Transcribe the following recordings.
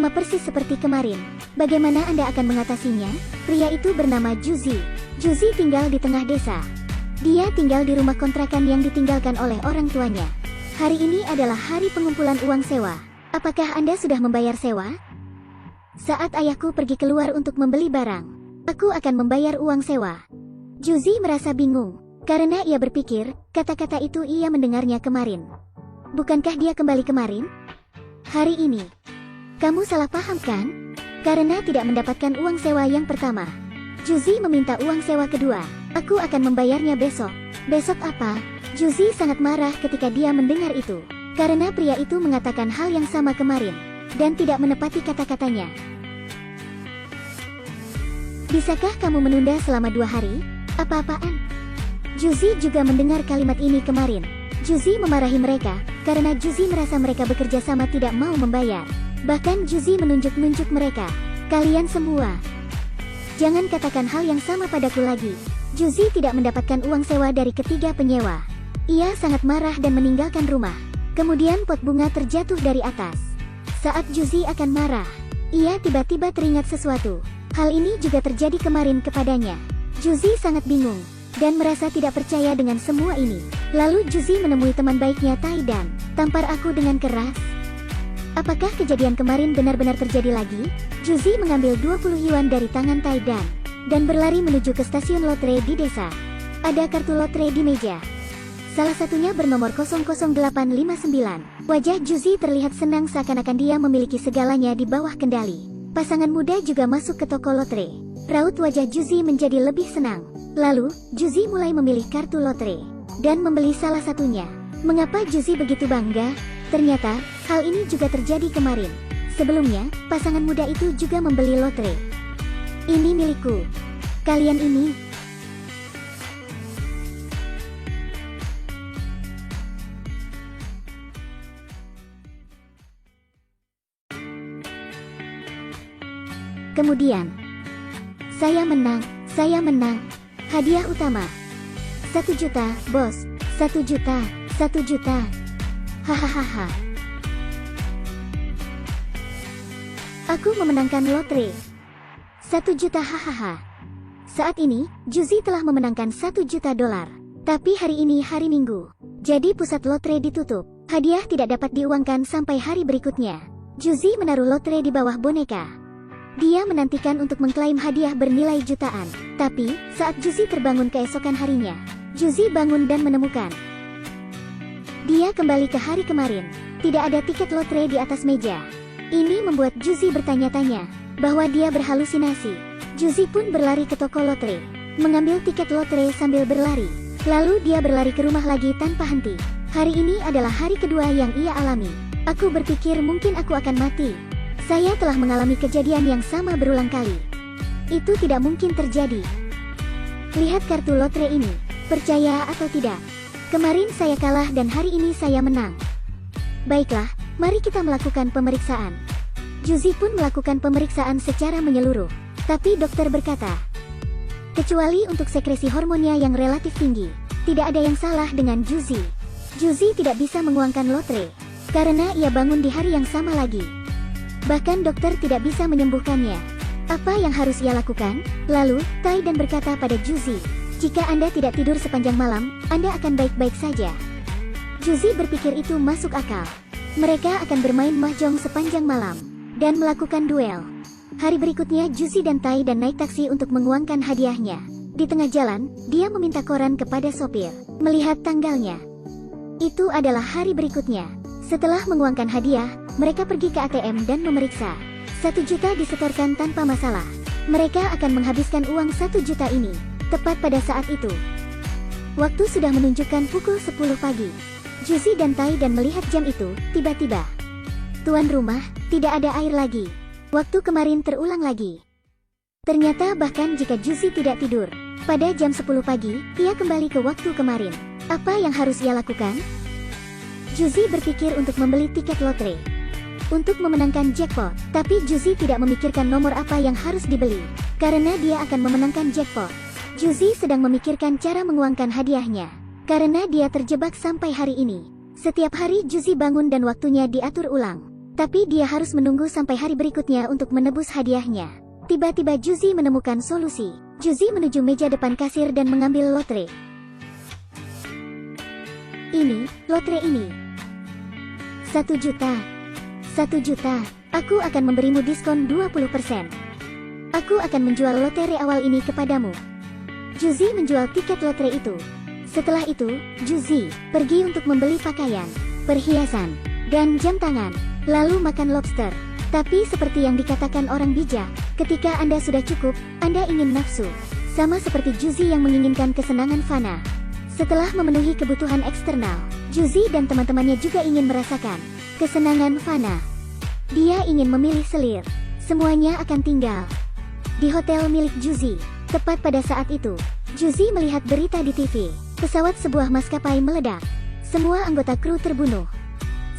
Sama persis seperti kemarin. Bagaimana Anda akan mengatasinya? Pria itu bernama Juzi. Juzi tinggal di tengah desa. Dia tinggal di rumah kontrakan yang ditinggalkan oleh orang tuanya. Hari ini adalah hari pengumpulan uang sewa. Apakah Anda sudah membayar sewa? Saat ayahku pergi keluar untuk membeli barang, aku akan membayar uang sewa. Juzi merasa bingung, karena ia berpikir, kata-kata itu ia mendengarnya kemarin. Bukankah dia kembali kemarin? Hari ini. Kamu salah paham kan? Karena tidak mendapatkan uang sewa yang pertama. Juzi meminta uang sewa kedua. Aku akan membayarnya besok. Besok apa? Juzi sangat marah ketika dia mendengar itu. Karena pria itu mengatakan hal yang sama kemarin. Dan tidak menepati kata-katanya. Bisakah kamu menunda selama 2 hari? Apa-apaan? Juzi juga mendengar kalimat ini kemarin. Juzi memarahi mereka, karena Juzi merasa mereka bekerja sama tidak mau membayar. Bahkan Juzi menunjuk-nunjuk mereka. Kalian semua, jangan katakan hal yang sama padaku lagi. Juzi tidak mendapatkan uang sewa dari ketiga penyewa. Ia sangat marah dan meninggalkan rumah. Kemudian pot bunga terjatuh dari atas. Saat Juzi akan marah, ia tiba-tiba teringat sesuatu. Hal ini juga terjadi kemarin kepadanya. Juzi sangat bingung dan merasa tidak percaya dengan semua ini. Lalu Juzi menemui teman baiknya Tai dan tampar aku dengan keras. Apakah kejadian kemarin benar-benar terjadi lagi? Juzi mengambil 20 yuan dari tangan Tai dan berlari menuju ke stasiun lotre di desa. Ada kartu lotre di meja. Salah satunya bernomor 00859. Wajah Juzi terlihat senang seakan-akan dia memiliki segalanya di bawah kendali. Pasangan muda juga masuk ke toko lotre. Raut wajah Juzi menjadi lebih senang. Lalu, Juzi mulai memilih kartu lotre dan membeli salah satunya. Mengapa Juzi begitu bangga? Ternyata, hal ini juga terjadi kemarin. Sebelumnya, pasangan muda itu juga membeli lotre. Ini milikku. Kalian ini. Kemudian, saya menang. Hadiah utama. 1 juta, bos. 1 juta. Hahaha. Aku memenangkan lotre. 1 juta, hahaha. Saat ini, Juzi telah memenangkan 1 juta dolar. Tapi hari ini hari Minggu. Jadi pusat lotre ditutup. Hadiah tidak dapat diuangkan sampai hari berikutnya. Juzi menaruh lotre di bawah boneka. Dia menantikan untuk mengklaim hadiah bernilai jutaan. Tapi, saat Juzi terbangun keesokan harinya, Juzi bangun dan menemukan. Dia kembali ke hari kemarin. Tidak ada tiket lotre di atas meja. Ini membuat Juzi bertanya-tanya bahwa dia berhalusinasi. Juzi pun berlari ke toko lotre, mengambil tiket lotre sambil berlari. Lalu dia berlari ke rumah lagi tanpa henti. Hari ini adalah hari kedua yang ia alami. Aku berpikir mungkin aku akan mati. Saya telah mengalami kejadian yang sama berulang kali. Itu tidak mungkin terjadi. Lihat kartu lotre ini. Percaya atau tidak, kemarin saya kalah dan hari ini saya menang. Baiklah, mari kita melakukan pemeriksaan. Juzi pun melakukan pemeriksaan secara menyeluruh. Tapi dokter berkata, kecuali untuk sekresi hormonnya yang relatif tinggi, tidak ada yang salah dengan Juzi. Juzi tidak bisa menguangkan lotre, karena ia bangun di hari yang sama lagi. Bahkan dokter tidak bisa menyembuhkannya. Apa yang harus ia lakukan? Lalu, Tai dan berkata pada Juzi, jika Anda tidak tidur sepanjang malam, Anda akan baik-baik saja. Juzi berpikir itu masuk akal. Mereka akan bermain mahjong sepanjang malam dan melakukan duel. Hari berikutnya Juzi dan Tai dan naik taksi untuk menguangkan hadiahnya. Di tengah jalan, dia meminta koran kepada sopir. Melihat tanggalnya, itu adalah hari berikutnya. Setelah menguangkan hadiah, mereka pergi ke ATM dan memeriksa. 1 juta disetorkan tanpa masalah. Mereka akan menghabiskan uang 1 juta ini tepat pada saat itu. Waktu sudah menunjukkan pukul 10 pagi. Juzi dan Tai dan melihat jam itu, tiba-tiba. Tuan rumah, tidak ada air lagi. Waktu kemarin terulang lagi. Ternyata bahkan jika Juzi tidak tidur, pada jam 10 pagi, ia kembali ke waktu kemarin. Apa yang harus ia lakukan? Juzi berpikir untuk membeli tiket lotre untuk memenangkan jackpot. Tapi Juzi tidak memikirkan nomor apa yang harus dibeli, karena dia akan memenangkan jackpot. Juzi sedang memikirkan cara menguangkan hadiahnya, karena dia terjebak sampai hari ini. Setiap hari Juzi bangun dan waktunya diatur ulang. Tapi dia harus menunggu sampai hari berikutnya untuk menebus hadiahnya. Tiba-tiba Juzi menemukan solusi. Juzi menuju meja depan kasir dan mengambil lotre. Ini, lotre ini. 1 juta. 1 juta. Aku akan memberimu diskon 20%. Aku akan menjual lotre awal ini kepadamu. Juzi menjual tiket lotre itu. Setelah itu, Juzi pergi untuk membeli pakaian, perhiasan, dan jam tangan, lalu makan lobster. Tapi seperti yang dikatakan orang bijak, ketika Anda sudah cukup, Anda ingin nafsu. Sama seperti Juzi yang menginginkan kesenangan fana. Setelah memenuhi kebutuhan eksternal, Juzi dan teman-temannya juga ingin merasakan kesenangan fana. Dia ingin memilih selir. Semuanya akan tinggal di hotel milik Juzi. Tepat pada saat itu, Juzi melihat berita di TV. Pesawat sebuah maskapai meledak. Semua anggota kru terbunuh.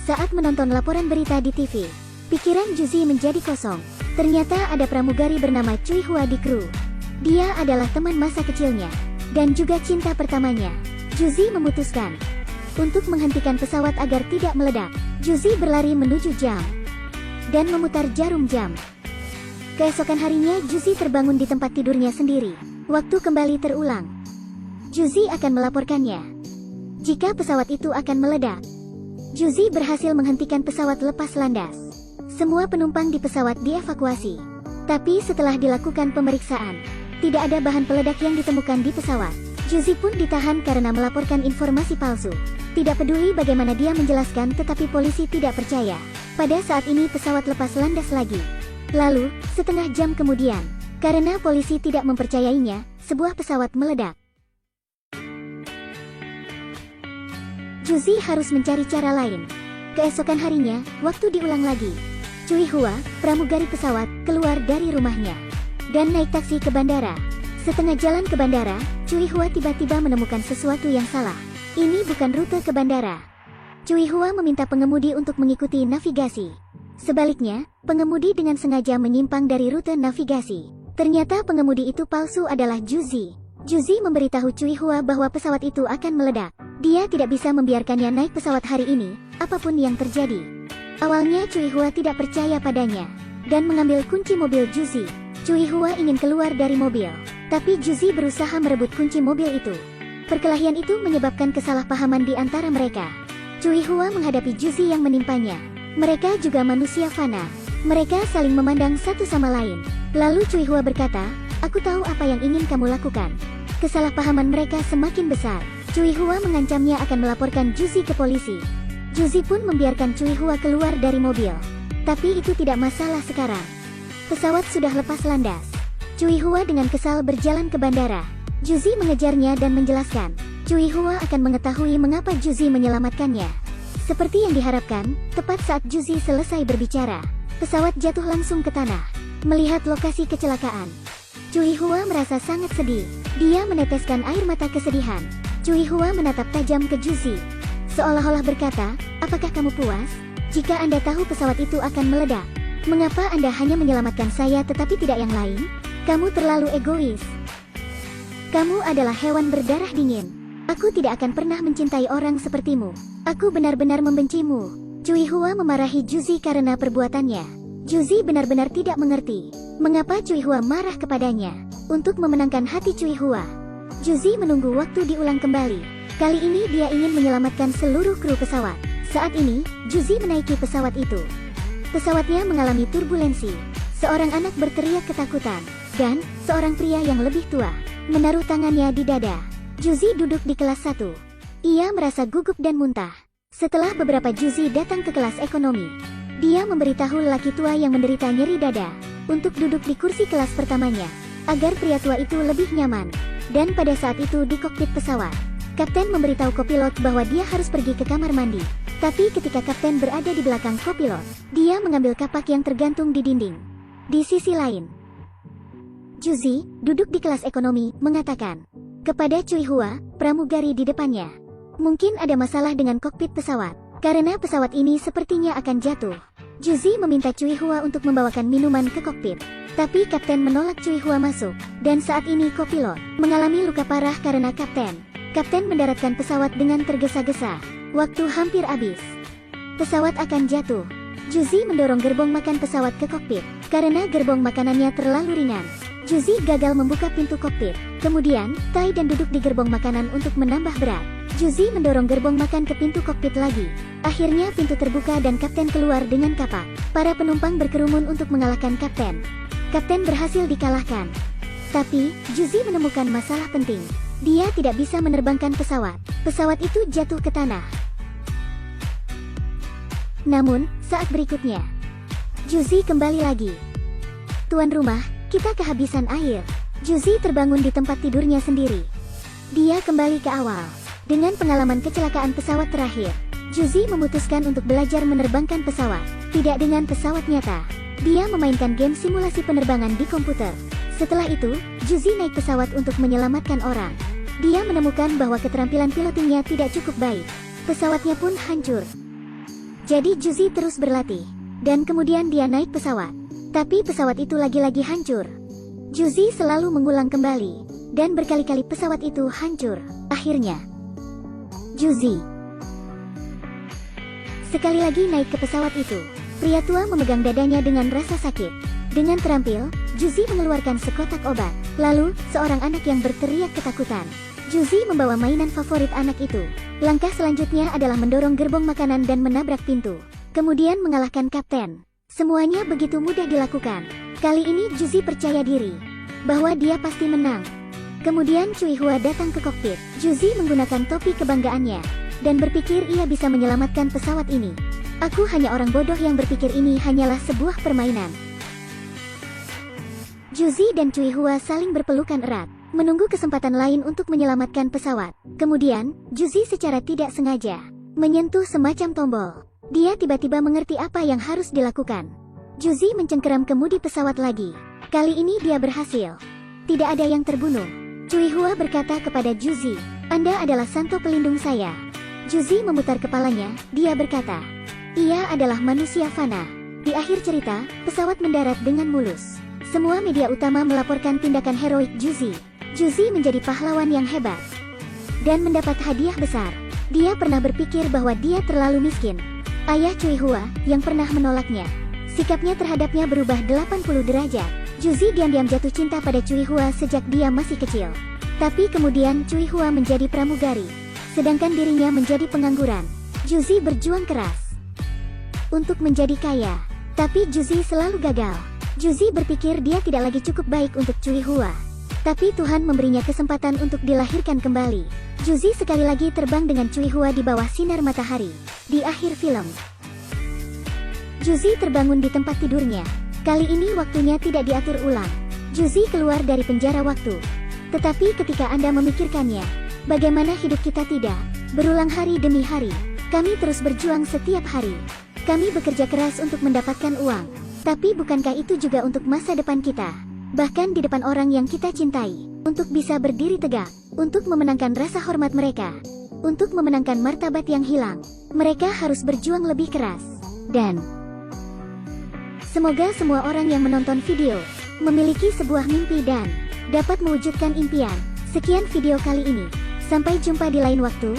Saat menonton laporan berita di TV, pikiran Juzi menjadi kosong. Ternyata ada pramugari bernama Cui Hua di kru. Dia adalah teman masa kecilnya dan juga cinta pertamanya. Juzi memutuskan untuk menghentikan pesawat agar tidak meledak. Juzi berlari menuju jam dan memutar jarum jam. Keesokan harinya Juzi terbangun di tempat tidurnya sendiri. Waktu kembali terulang. Juzi akan melaporkannya jika pesawat itu akan meledak. Juzi berhasil menghentikan pesawat lepas landas. Semua penumpang di pesawat dievakuasi. Tapi setelah dilakukan pemeriksaan, tidak ada bahan peledak yang ditemukan di pesawat. Juzi pun ditahan karena melaporkan informasi palsu. Tidak peduli bagaimana dia menjelaskan, tetapi polisi tidak percaya. Pada saat ini pesawat lepas landas lagi. Lalu, setengah jam kemudian, karena polisi tidak mempercayainya, sebuah pesawat meledak. Juzi harus mencari cara lain. Keesokan harinya, waktu diulang lagi. Cui Hua, pramugari pesawat, keluar dari rumahnya dan naik taksi ke bandara. Setengah jalan ke bandara, Cui Hua tiba-tiba menemukan sesuatu yang salah. Ini bukan rute ke bandara. Cui Hua meminta pengemudi untuk mengikuti navigasi. Sebaliknya, pengemudi dengan sengaja menyimpang dari rute navigasi. Ternyata pengemudi itu palsu adalah Juzi. Juzi memberitahu Cui Hua bahwa pesawat itu akan meledak. Dia tidak bisa membiarkannya naik pesawat hari ini, apapun yang terjadi. Awalnya Cui Hua tidak percaya padanya dan mengambil kunci mobil Juzi. Cui Hua ingin keluar dari mobil, tapi Juzi berusaha merebut kunci mobil itu. Perkelahian itu menyebabkan kesalahpahaman di antara mereka. Cui Hua menghadapi Juzi yang menimpanya. Mereka juga manusia fana. Mereka saling memandang satu sama lain. Lalu Cui Hua berkata, "Aku tahu apa yang ingin kamu lakukan." Kesalahpahaman mereka semakin besar. Cui Hua mengancamnya akan melaporkan Juzi ke polisi. Juzi pun membiarkan Cui Hua keluar dari mobil. Tapi itu tidak masalah sekarang. Pesawat sudah lepas landas. Cui Hua dengan kesal berjalan ke bandara. Juzi mengejarnya dan menjelaskan. Cui Hua akan mengetahui mengapa Juzi menyelamatkannya. Seperti yang diharapkan, tepat saat Juzi selesai berbicara, pesawat jatuh langsung ke tanah. Melihat lokasi kecelakaan, Cui Hua merasa sangat sedih. Dia meneteskan air mata kesedihan. Cui Hua menatap tajam ke Juzi, seolah-olah berkata, "Apakah kamu puas? Jika Anda tahu pesawat itu akan meledak, mengapa Anda hanya menyelamatkan saya tetapi tidak yang lain? Kamu terlalu egois. Kamu adalah hewan berdarah dingin. Aku tidak akan pernah mencintai orang sepertimu. Aku benar-benar membencimu." Cui Hua memarahi Juzi karena perbuatannya. Juzi benar-benar tidak mengerti mengapa Cui Hua marah kepadanya. Untuk memenangkan hati Cui Hua, Juzi menunggu waktu diulang kembali. Kali ini dia ingin menyelamatkan seluruh kru pesawat. Saat ini, Juzi menaiki pesawat itu. Pesawatnya mengalami turbulensi. Seorang anak berteriak ketakutan, dan seorang pria yang lebih tua menaruh tangannya di dada. Juzi duduk di kelas 1. Ia merasa gugup dan muntah. Setelah beberapa Juzi datang ke kelas ekonomi, dia memberitahu lelaki tua yang menderita nyeri dada untuk duduk di kursi kelas pertamanya, agar pria tua itu lebih nyaman. Dan pada saat itu di kokpit pesawat, kapten memberitahu kopilot bahwa dia harus pergi ke kamar mandi. Tapi ketika kapten berada di belakang kopilot, dia mengambil kapak yang tergantung di dinding. Di sisi lain, Juzi, duduk di kelas ekonomi, mengatakan kepada Cui Hua, pramugari di depannya, "Mungkin ada masalah dengan kokpit pesawat, karena pesawat ini sepertinya akan jatuh." Juzi meminta Cui Hua untuk membawakan minuman ke kokpit. Tapi kapten menolak Cui Hua masuk, dan saat ini kopilot mengalami luka parah karena kapten. Kapten mendaratkan pesawat dengan tergesa-gesa. Waktu hampir habis. Pesawat akan jatuh. Juzi mendorong gerbong makan pesawat ke kokpit. Karena gerbong makanannya terlalu ringan, Juzi gagal membuka pintu kokpit. Kemudian, Tai dan duduk di gerbong makanan untuk menambah berat. Juzi mendorong gerbong makan ke pintu kokpit lagi. Akhirnya pintu terbuka dan kapten keluar dengan kapak. Para penumpang berkerumun untuk mengalahkan kapten. Kapten berhasil dikalahkan. Tapi, Juzi menemukan masalah penting. Dia tidak bisa menerbangkan pesawat. Pesawat itu jatuh ke tanah. Namun, saat berikutnya, Juzi kembali lagi. Tuan rumah, kita kehabisan air. Juzi terbangun di tempat tidurnya sendiri. Dia kembali ke awal. Dengan pengalaman kecelakaan pesawat terakhir, Juzi memutuskan untuk belajar menerbangkan pesawat. Tidak dengan pesawat nyata. Dia memainkan game simulasi penerbangan di komputer. Setelah itu, Juzi naik pesawat untuk menyelamatkan orang. Dia menemukan bahwa keterampilan pilotingnya tidak cukup baik. Pesawatnya pun hancur. Jadi Juzi terus berlatih. Dan kemudian dia naik pesawat. Tapi pesawat itu lagi-lagi hancur. Juzi selalu mengulang kembali. Dan berkali-kali pesawat itu hancur. Akhirnya, Juzi sekali lagi naik ke pesawat itu. Pria tua memegang dadanya dengan rasa sakit. Dengan terampil, Juzi mengeluarkan sekotak obat. Lalu, seorang anak yang berteriak ketakutan. Juzi membawa mainan favorit anak itu. Langkah selanjutnya adalah mendorong gerbong makanan dan menabrak pintu. Kemudian mengalahkan kapten. Semuanya begitu mudah dilakukan. Kali ini Juzi percaya diri bahwa dia pasti menang. Kemudian Cui Hua datang ke kokpit. Juzi menggunakan topi kebanggaannya dan berpikir ia bisa menyelamatkan pesawat ini. Aku hanya orang bodoh yang berpikir ini hanyalah sebuah permainan. Juzi dan Cui Hua saling berpelukan erat, menunggu kesempatan lain untuk menyelamatkan pesawat. Kemudian, Juzi secara tidak sengaja menyentuh semacam tombol. Dia tiba-tiba mengerti apa yang harus dilakukan. Juzi mencengkeram kemudi pesawat lagi. Kali ini dia berhasil. Tidak ada yang terbunuh. Cui Hua berkata kepada Juzi, "Anda adalah santo pelindung saya." Juzi memutar kepalanya, dia berkata, "Ia adalah manusia fana." Di akhir cerita, pesawat mendarat dengan mulus. Semua media utama melaporkan tindakan heroik Juzi. Juzi menjadi pahlawan yang hebat dan mendapat hadiah besar. Dia pernah berpikir bahwa dia terlalu miskin. Ayah Cui Hua, yang pernah menolaknya, sikapnya terhadapnya berubah 80 derajat. Juzi diam-diam jatuh cinta pada Cui Hua sejak dia masih kecil. Tapi kemudian Cui Hua menjadi pramugari, sedangkan dirinya menjadi pengangguran. Juzi berjuang keras untuk menjadi kaya, tapi Juzi selalu gagal. Juzi berpikir dia tidak lagi cukup baik untuk Cui Hua. Tapi Tuhan memberinya kesempatan untuk dilahirkan kembali. Juzi sekali lagi terbang dengan Cui Hua di bawah sinar matahari. Di akhir film, Juzi terbangun di tempat tidurnya. Kali ini waktunya tidak diatur ulang. Juzi keluar dari penjara waktu. Tetapi ketika Anda memikirkannya, bagaimana hidup kita tidak berulang hari demi hari. Kami terus berjuang setiap hari. Kami bekerja keras untuk mendapatkan uang. Tapi bukankah itu juga untuk masa depan kita? Bahkan di depan orang yang kita cintai. Untuk bisa berdiri tegak. Untuk memenangkan rasa hormat mereka. Untuk memenangkan martabat yang hilang. Mereka harus berjuang lebih keras. Dan semoga semua orang yang menonton video memiliki sebuah mimpi dan dapat mewujudkan impian. Sekian video kali ini. Sampai jumpa di lain waktu.